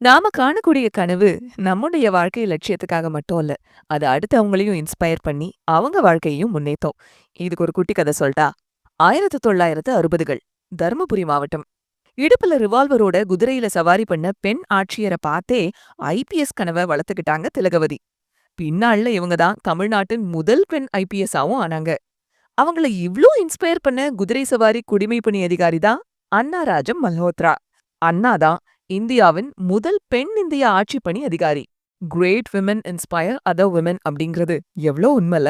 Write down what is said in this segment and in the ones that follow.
நாம காணக்கூடிய கனவு நம்முடைய வாழ்க்கை லட்சியத்துக்காக மட்டும் இல்ல. அது அடுத்தவங்களையும் இன்ஸ்பயர் பண்ணி, அவங்க வாழ்க்கையையும் முன்னேத்தும். இதுக்கு ஒரு குட்டி கதை சொல்லட்டா? 1960கள் தர்மபுரி மாவட்டம். இடுப்புல ரிவால்வரோட குதிரையில சவாரி பண்ண பெண் ஆட்சியர பார்த்தே ஐபிஎஸ் கனவ வளர்த்துக்கிட்டாங்க திலகவதி. பின்னாள்ல இவங்க தான் தமிழ்நாட்டின் முதல் பெண் ஐபிஎஸ்-ஆவும் ஆனாங்க. அவங்கள இவ்ளோ இன்ஸ்பயர் பண்ண குதிரை சவாரி குடிமைப்பணி அதிகாரி தான் அன்னா ராஜம் மல்ஹோத்ரா. அன்னா தான் இந்தியாவின் முதல் பெண் இந்திய ஆட்சிப்பணி அதிகாரி. Great women inspire other women அப்படிங்கிறது எவ்ளோ உண்மைல.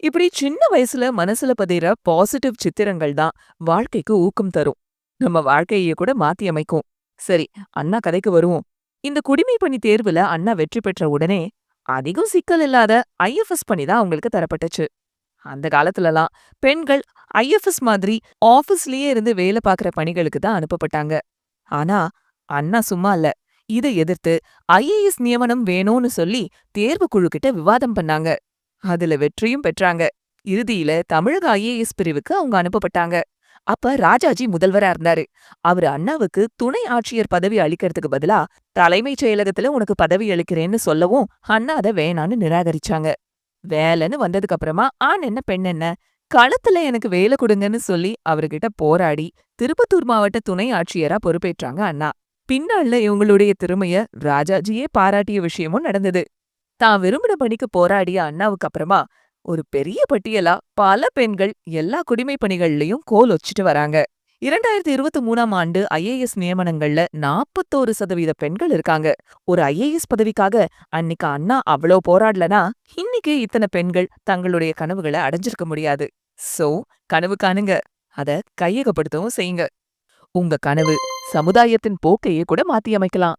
இப்படி சின்ன வயசுல மனசுல பதிற பாசிட்டிவ் சித்திரங்கள் தான் வாழ்க்கைக்கு ஊக்கம் தரும். நம்ம வாழ்க்கையை கூட மாத்தி அமைக்கும். சரி, அண்ணா கதைக்கு வருவோம். இந்த குடிமைப்பணி தேர்வுல அண்ணா வெற்றி பெற்ற உடனே அதிகம் சிக்கல் இல்லாத ஐஎஃப்எஸ் பணி தான் அவங்களுக்கு தரப்பட்டுச்சு. அந்த காலத்துலலாம் பெண்கள் ஐஎஃப்எஸ் மாதிரி ஆபீஸ்லயே இருந்து வேலை பார்க்குற பணிகளுக்கு தான் அனுப்பப்பட்டாங்க. ஆனா அண்ணா சும்மா இல்ல. இத எதிர்த்து ஐஏஎஸ் நியமனம் வேணும்னு சொல்லி தேர்வு குழு கிட்ட விவாதம் பண்ணாங்க. அதுல வெற்றியும் பெற்றாங்க. இறுதியில தமிழக ஐஏஎஸ் பிரிவுக்கு அவங்க அனுப்பப்பட்டாங்க. அப்ப ராஜாஜி முதல்வரா இருந்தாரு. அவரு அண்ணாவுக்கு துணை ஆட்சியர் பதவி அளிக்கிறதுக்கு பதிலா தலைமைச் செயலகத்துல உனக்கு பதவி அளிக்கிறேன்னு சொல்லவும் அண்ணா அத வேணான்னு நிராகரிச்சாங்க. வேலைன்னு வந்ததுக்கு அப்புறமா ஆண் என்ன பெண் என்ன, களத்துல எனக்கு வேலை கொடுங்கன்னு சொல்லி அவர்கிட்ட போராடி திருப்பத்தூர் மாவட்ட துணை ஆட்சியரா பொறுப்பேற்றாங்க அண்ணா. பின்னாள்ல இவங்களுடைய திறமைய ராஜாஜியே பாராட்டிய விஷயமும் நடந்தது. தான் விரும்பின பணிக்கு போராடிய அண்ணாவுக்கு அப்புறமா ஒரு பெரிய பட்டியலா பல பெண்கள் எல்லா குடிமை பணிகள்லயும் கோல் வச்சுட்டு வராங்க. 2023ஆம் ஆண்டு ஐஏஎஸ் நியமனங்கள்ல 41% பெண்கள் இருக்காங்க. ஒரு ஐஏஎஸ் பதவிக்காக அன்னைக்கு அண்ணா அவ்வளோ போராடலனா, இன்னைக்கு இத்தனை பெண்கள் தங்களுடைய கனவுகளை அடைஞ்சிருக்க முடியாது. சோ, கனவு காணுங்க. அத கையகப்படுத்தவும் செய்யுங்க. உங்க கனவு சமுதாயத்தின் போக்கையே கூட மாத்தி அமைக்கலாம்.